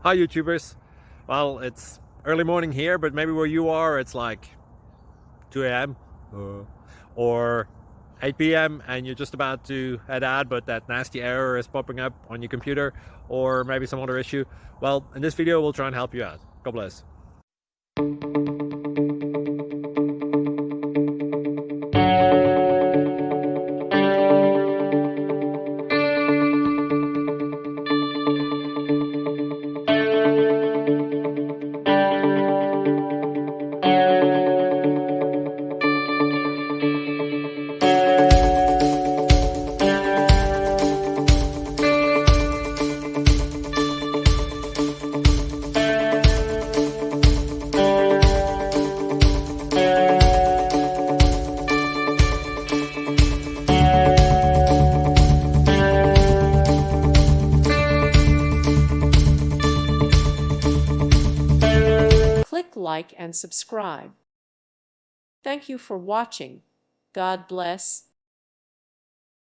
Hi YouTubers. Well, it's early morning here, but maybe where you are it's like 2 a.m. Or 8 p.m. and you're just about to head out, but that nasty error is popping up on your computer, or maybe some other issue. Well, in this video we'll try and help you out. God bless. Click like and subscribe. Thank you for watching. God bless.